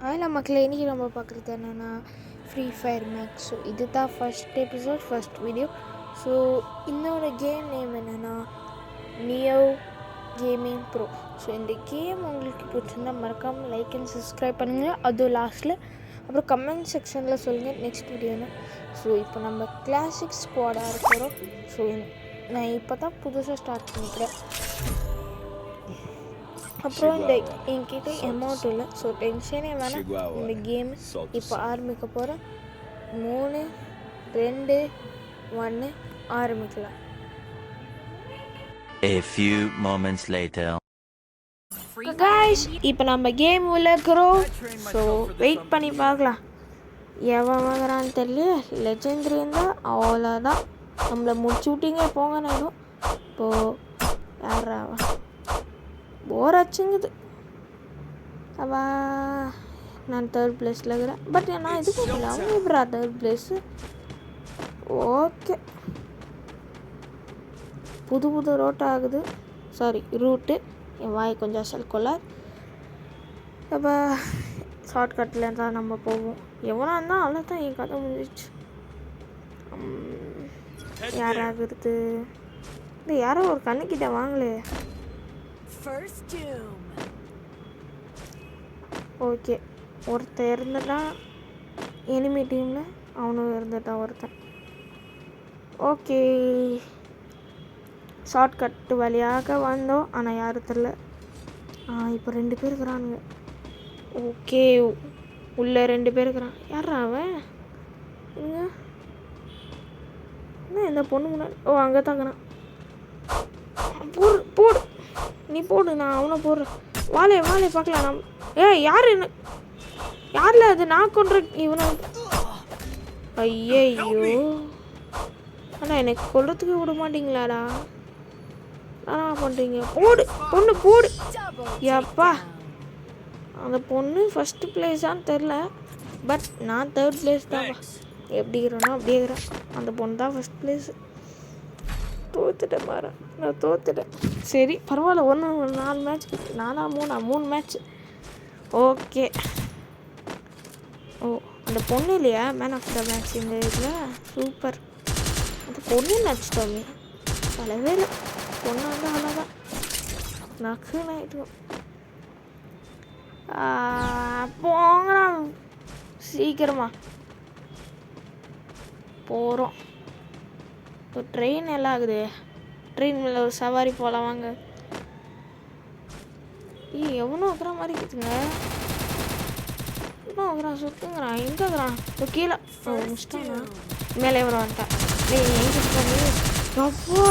அதில் மக்களே இன்றைக்கி நம்ம பார்க்குறது என்னென்னா ஃப்ரீ ஃபயர் மேக்ஸ். ஸோ இது தான் first episode, first video. So இன்னோட கேம் நேம் என்னென்னா நியோ கேமிங் ப்ரோ. ஸோ இந்த கேம் உங்களுக்கு பிடிச்சிருந்தா மறக்காமல் லைக் அண்ட் சப்ஸ்கிரைப் பண்ணுங்கள். அதுவும் லாஸ்ட்டில் அப்புறம் கமெண்ட் செக்ஷனில் சொல்லுங்கள் நெக்ஸ்ட் வீடியோன்னு. ஸோ இப்போ நம்ம கிளாசிக் ஸ்குவாடாக இருக்கிறோம். ஸோ நான் இப்போ தான் புதுசாக ஸ்டார்ட் பண்ணிக்கிறேன். அப்புறம் இந்த என்கிட்ட அமௌண்ட் இல்லை, ஸோ டென்ஷனே வேணாம். இந்த கேம் இப்போ ஆரம்பிக்க போகிறேன். 3 2 1 ஆரம்பிக்கலாம். A few moments later. guys இப்போ நம்ம கேம் உள்ள இருக்கிறோம். ஸோ வெயிட் பண்ணி பார்க்கலாம். எவன் வாங்குறான்னு தெரியல. லெஜெண்டரி இருந்தால் அவ்வளோதான், நம்மளை முடிச்சு விட்டீங்க போங்க. நானும் இப்போது யாரா போர் ஆச்சுங்குது. அவா நான் தேர்ட் பிளேஸில் இருக்கிறேன். பட் நான் இதுக்கு அவங்க எப்படா தேர்ட் பிளேஸு? ஓகே, புது ரோட் ஆகுது. Sorry route. என் வாய் கொஞ்சம் அசல் கொள்ளார். அப்போ ஷார்ட்கட்டில் தான் நம்ம போவோம். எவனா இருந்தால் அவ்வளோதான், என் கதை முடிஞ்சிச்சு. யாராகிறது? இந்த யாரோ ஒரு கண்ணுக்கிட்ட வாங்கலே. ஓகே, ஒருத்தன் இருந்துட்டான் எனிமி டீமில், அவனும் இருந்துட்டான் ஒருத்தன். ஓகே, ஷார்ட்கட்டு வழியாக வந்தோம். ஆனால் யாரும் தெரில. இப்போ 2 பேர் இருக்கிறானுங்க. ஓகே, உள்ளே 2 பேர் இருக்கிறான். யாரா அவன்? இங்கே என்ன இந்த பொண்ணு முன்னாடி? ஓ, அங்கே தாங்கிறான். போடு நீ போடு, நான் அவனை போடுறேன். வாழை பார்க்கலாம். நான் யார் என்ன யாரில் அது நான் கொன்ற இவனை? ஐயோ, ஆனால் எனக்கு கொல்றதுக்கு விட மாட்டீங்களாடா? நான் பண்ணுறீங்க? பொண்ணு போடு. எப்பா, அந்த பொண்ணு ஃபஸ்ட்டு பிளேஸான்னு தெரில, பட் நான் தேர்ட் பிளேஸ் தான். எப்படி இருக்கிறேன்னா அப்படியே இருக்கிறேன். அந்த பொண்ணு தான் ஃபஸ்ட் பிளேஸு. தோத்துட்டேன் பாரு, நான் தோத்துட்டேன். சரி பரவாயில்ல, 4 மேட்ச், 3 மேட்ச். ஓகே. ஓ, அந்த பொண்ணு இல்லையா மேன் ஆஃப் த மேட்ச் இந்த இதில்? சூப்பர். அந்த பொண்ணு நடிச்சிட்டோமே, பலவே இல்லை. பொண்ணு வந்து அவ்வளோதான் நக்குன்னு ஆகிட்டுவோம். போங்கண்ணா, சீக்கிரமா போகிறோம். இப்போ ட்ரெயின் எல்லாம் ஆகுது. ட்ரெயின் மேலே ஒரு சவாரி போகலாம் வாங்க. எவனோ இருக்கிற மாதிரி இருக்குதுங்க. இன்னும் இருக்கிறான், சுற்றுங்கிறான். எங்கே இருக்கிறான்? இப்போ கீழே முடிச்சிட்டாங்க. மேலே எவனோ வந்துட்டான். எங்கே இருக்காங்க? அப்பா,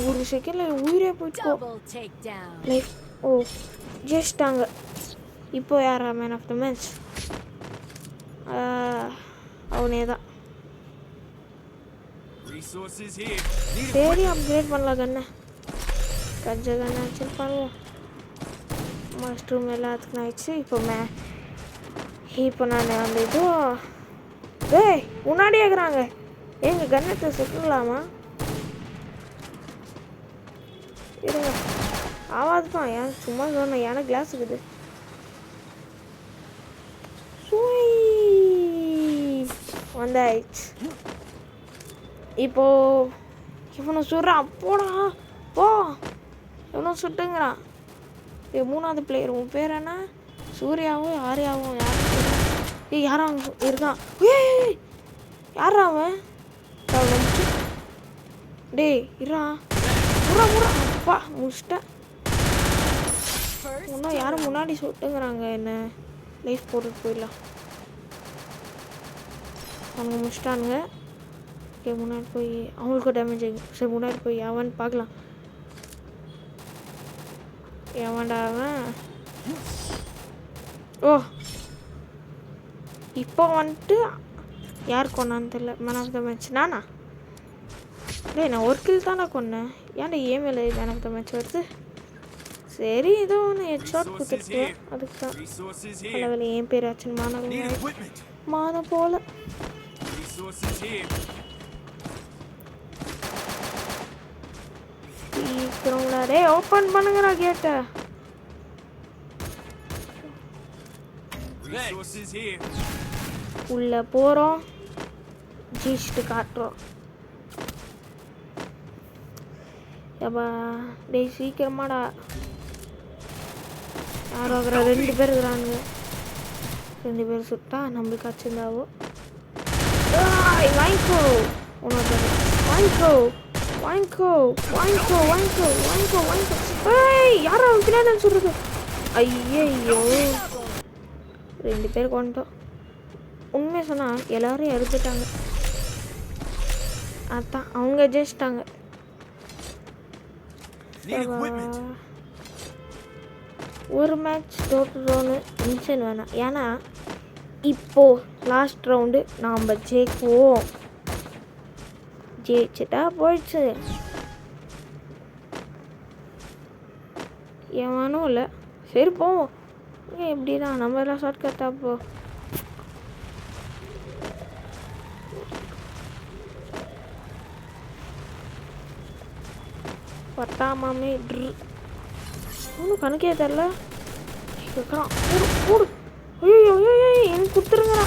ஒரு செகண்டில் உயிரே போயிட்டு லைஃப். ஓ, ஜெயிச்சிட்டாங்க. இப்போ யாரா மேன் ஆஃப் த மேட்ச்? அவனே தான். சரி, அப்கிரேட் பண்ணலாம் கண்ணை. கஞ்ச கண்ணை வச்சுட்டு பண்ணுவோம். மஷ்ரூம் எல்லாத்துக்கும் ஆயிடுச்சு. இப்போ நான் அந்த இதுவும் முன்னாடியே இருக்கிறாங்க. எங்கள் கண்ணத்தை சுற்றலாமா? இருங்க, ஆவாதுதான். ஏன் சும்மா சொன்னேன். ஏன்னா கிளாஸ் இருக்குது. வந்தாயிடுச்சு. இப்போ இவனை சுடுறான். போடா போ, இவனை சுட்டுங்கிறான். 3வது பிளேயர். உன் பேர் என்ன? சூர்யாவும் ஆர்யாவும் யாரும் யாரும் இருக்கான். யாரா அவன்? டேய் இருறா, முறா. அப்பா முடிச்சிட்டேன். இன்னும் யாரும் முன்னாடி சுட்டுங்கிறாங்க. என்ன லைஃப் போட்டுட்டு போயிடலாம். அவங்க முடிச்சிட்டானுங்க. ஓகே, முன்னாடி போய் அவங்களுக்கும் டேமேஜ் ஆகும். சரி, முன்னாடி போய் அவன் பார்க்கலாம். எவன்டா அவன்? ஓ, இப்போ வந்துட்டு யார் கொண்டான்னு தெரியல. மேன் ஆஃப் த மேட்ச் நானா? டேய், நான் ஒரு கில் தானே கொன்னேன். ஏன்டா ஏமேல மேன் ஆஃப் த மேட்ச் வருது? சரி, ஏதோ ஒன்று ஹெட் ஷாட் கொடுத்துருக்கேன். அதுக்கு தான் அளவில் என் பேர் ஆச்சுன்னு மாதம் போல. சீக்கிரங்களா டே, ஓப்பன் பண்ணுங்கடா கேட்ட. Resources here. உள்ளே போகிறோம், ஜெயிச்சுட்டு காட்டுறோம். ஏப்பா டேய் சீக்கிரமாடா. யாரோ இருக்கிற 2 பேர் இருக்கிறானுங்க. 2 பேர் சுட்டா நம்மளுக்கு அச்சுந்தாவோ. வாங்கிக்கோ உனக்கு, வாங்கிக்கோ வாங்கிக்கோ வாங்கிக்கோ வாங்கிக்கோ வாங்கிக்கோ வாங்கிக்கோ. ஏய் யாரோ பின்னாடி சொல்கிறது. ஐயோ 2 பேர் கொண்டோம். உண்மையை சொன்னால் எல்லாரும் எடுத்துட்டாங்க. அதான் அவங்க ஜெயிச்சிட்டாங்க. ஒரு மேட்ச் தோற்றுறோன்னு டென்ஷன் வேணாம். ஏன்னா இப்போது லாஸ்ட் ரவுண்டு நாம் ஜெயிக்குவோம். ஜெயிச்சிட்டா போயிடுச்சு. எவனும் இல்லை. சரி போவோம். எப்படி தான் நம்ம எல்லாம் ஷார்ட்கட்டா போ. பட்டாமாமே ஒன்றும் கணக்கே தெரில. கேட்குறான் போடு. ஐயோ எனக்கு கொடுத்துருங்கடா.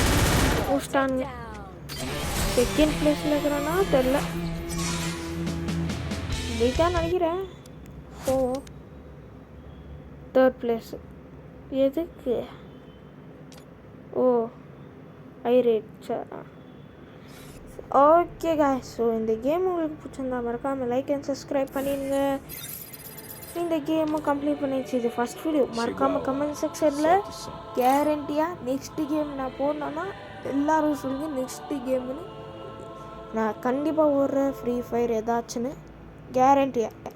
போஸ்டானுங்க. செகண்ட் பிளேஸில் இருக்கிறான்னா தெரில. இப்படித்தான் நினைக்கிறேன். போவோம். 3rd place. எதுக்கு? ஓ ஐரேட் சார். ஓகே காய்ஸ், ஸோ இந்த கேம் உங்களுக்கு பிடிச்சிருந்தா மறக்காமல் லைக் அண்ட் சப்ஸ்கிரைப் பண்ணிடுங்க. இந்த கேமும் கம்ப்ளீட் பண்ணிடுச்சு. இது ஃபஸ்ட் வீடியோ. மறக்காமல் கமெண்ட் செக்ஷனில் கேரண்டியாக நெக்ஸ்ட்டு கேம் நான் போடணுன்னா எல்லோரும் சொல்லுங்கள் நெக்ஸ்ட்டு கேமுன்னு. நான் கண்டிப்பாக ஒரு ஃப்ரீ ஃபயர் ஏதாச்சுன்னு கேரண்டியாக.